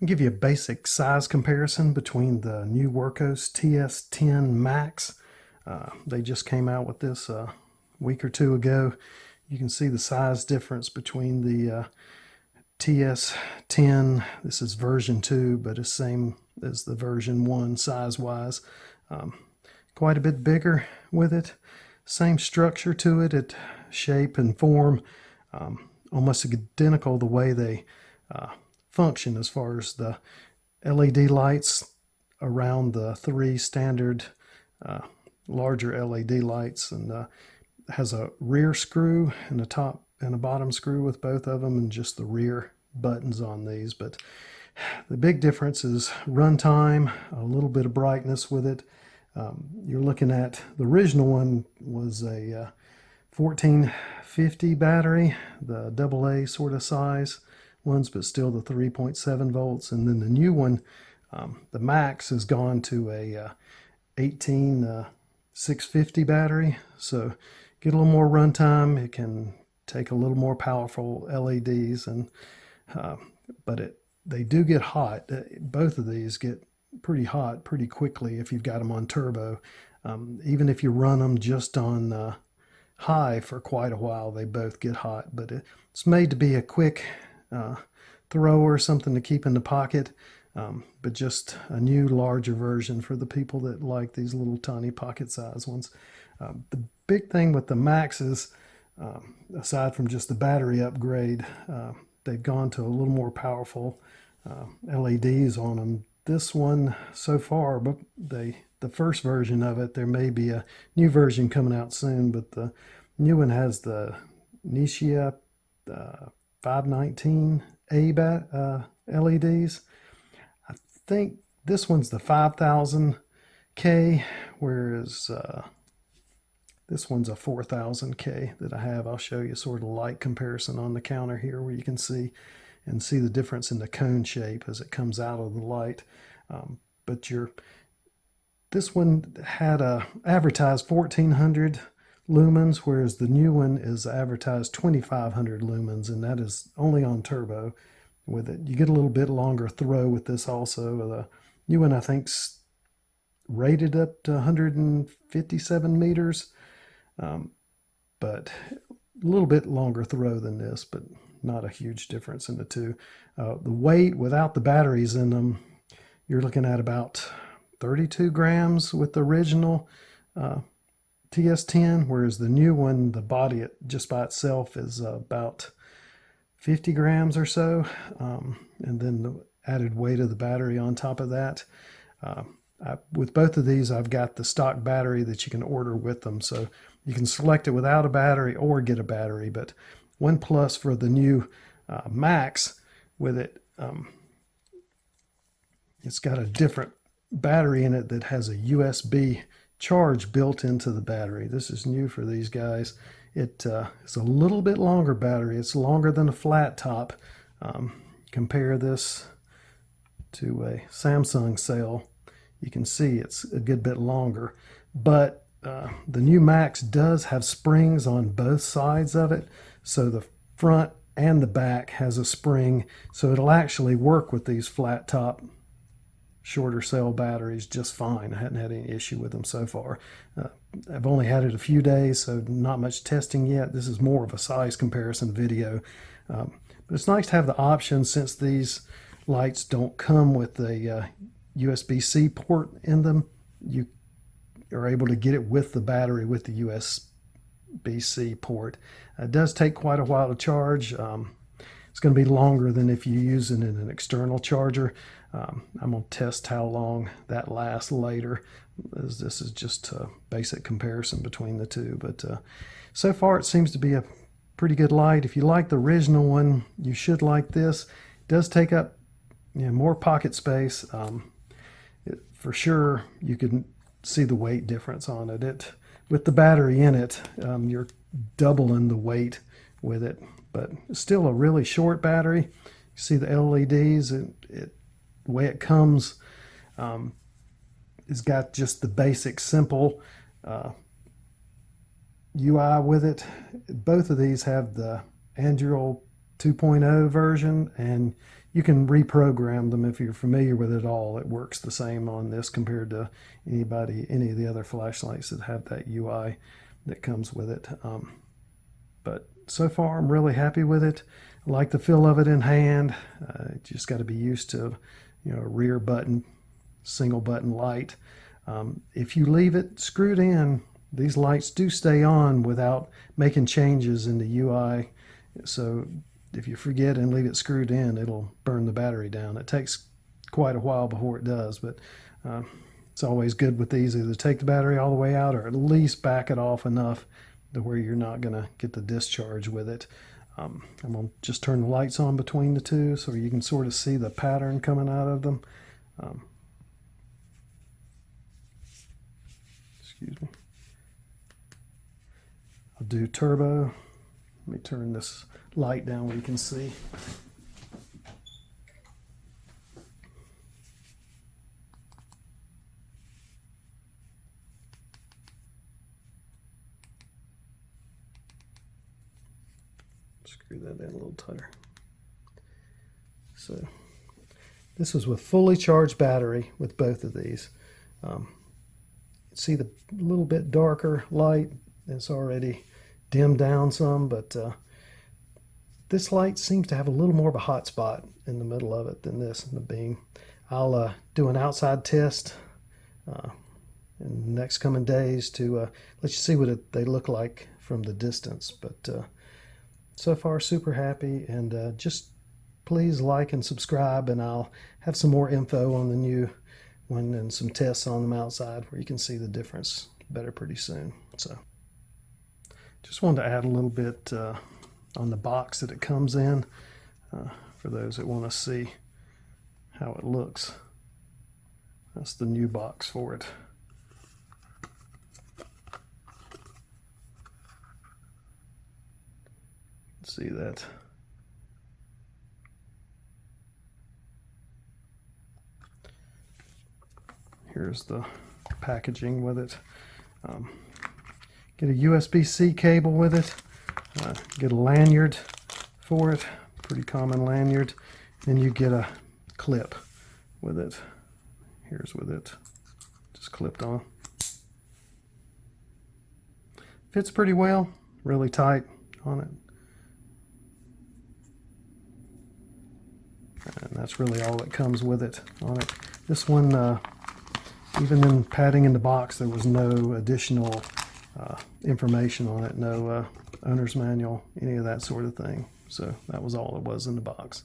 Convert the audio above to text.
I'll give you a basic size comparison between the new Wurkkos TS10 Max. They just came out with this a week or two ago. You can see the size difference between the TS10. This is version 2, but it's same as the version 1 size-wise. Quite a bit bigger with it. Same structure to it, shape and form. Almost identical the way they function as far as the LED lights around the 3 standard larger LED lights, and has a rear screw and a top and a bottom screw with both of them, and just the rear buttons on these. But the big difference is runtime, a little bit of brightness with it. You're looking at the original one was a 1450 battery, the AA sort of size ones, but still the 3.7 volts. And then the new one, the Max, has gone to a 18650 battery, so get a little more runtime. It can take a little more powerful LEDs, and but they do get hot. Both of these get pretty hot pretty quickly if you've got them on turbo. Even if you run them just on high for quite a while, they both get hot. But it's made to be a quick thrower, something to keep in the pocket, but just a new larger version for the people that like these little tiny pocket size ones. The big thing with the Max is, aside from just the battery upgrade, they've gone to a little more powerful LEDs on them. This one so far, but the first version of it, there may be a new version coming out soon, but the new one has the Nichia 519A LEDs. I think this one's the 5000K, whereas this one's a 4000K that I have. I'll show you sort of light comparison on the counter here, where you can see the difference in the cone shape as it comes out of the light. But this one had advertised 1400 lumens, whereas the new one is advertised 2500 lumens, and that is only on turbo with it. You get a little bit longer throw with this also. The new one, I think, rated up to 157 meters, but a little bit longer throw than this, but not a huge difference in the two. The weight without the batteries in them, you're looking at about 32 grams with the original TS10, whereas the new one, the body just by itself is about 50 grams or so, and then the added weight of the battery on top of that. With both of these, I've got the stock battery that you can order with them, so you can select it without a battery or get a battery. But one plus for the new Max with it, it's got a different battery in it that has a USB charge built into the battery. This is new for these guys. It's a little bit longer battery. It's longer than a flat top. Compare this to a Samsung cell. You can see it's a good bit longer, but the new Max does have springs on both sides of it, so the front and the back has a spring, so it'll actually work with these flat top shorter cell batteries just fine. I hadn't had any issue with them so far. I've only had it a few days, so not much testing yet. This is more of a size comparison video, but it's nice to have the option, since these lights don't come with a USB-C port in them. You are able to get it with the battery with the USB-C port. It does take quite a while to charge. It's going to be longer than if you use it in an external charger. I'm going to test how long that lasts later, as this is just a basic comparison between the two. But so far it seems to be a pretty good light. If you like the original one, you should like this. It does take up more pocket space. For sure, you can see the weight difference on it. With the battery in it, you're doubling the weight with it, but it's still a really short battery. You see the LEDs, the way it comes, it's got just the basic simple UI with it. Both of these have the Android 2.0 version, and you can reprogram them if you're familiar with it all. It works the same on this compared to any of the other flashlights that have that UI that comes with it. But so far, I'm really happy with it. I like the feel of it in hand. Just got to be used to, a rear button, single button light. If you leave it screwed in, these lights do stay on without making changes in the UI. So if you forget and leave it screwed in, it'll burn the battery down. It takes quite a while before it does, but it's always good with these either take the battery all the way out or at least back it off enough to where you're not going to get the discharge with it. I'm going to just turn the lights on between the two so you can sort of see the pattern coming out of them. Excuse me. I'll do turbo. Let me turn this light down where you can see. Screw that in a little tighter. So this is with fully charged battery with both of these. See the little bit darker light. It's already dimmed down some, but this light seems to have a little more of a hot spot in the middle of it than this in the beam. I'll do an outside test in the next coming days to let you see what they look like from the distance. But so far, super happy, and just please like and subscribe, and I'll have some more info on the new one and some tests on them outside where you can see the difference better pretty soon. So just wanted to add a little bit on the box that it comes in for those that want to see how it looks. That's the new box for it. See that? Here's the packaging with it. Get a USB-C cable with it. Get a lanyard for it, pretty common lanyard. Then you get a clip with it. Here's with it, just clipped on. Fits pretty well, really tight on it. And that's really all that comes with it on it. This one, even in padding in the box, there was no additional information on it, no owner's manual, any of that sort of thing. So that was all it was in the box.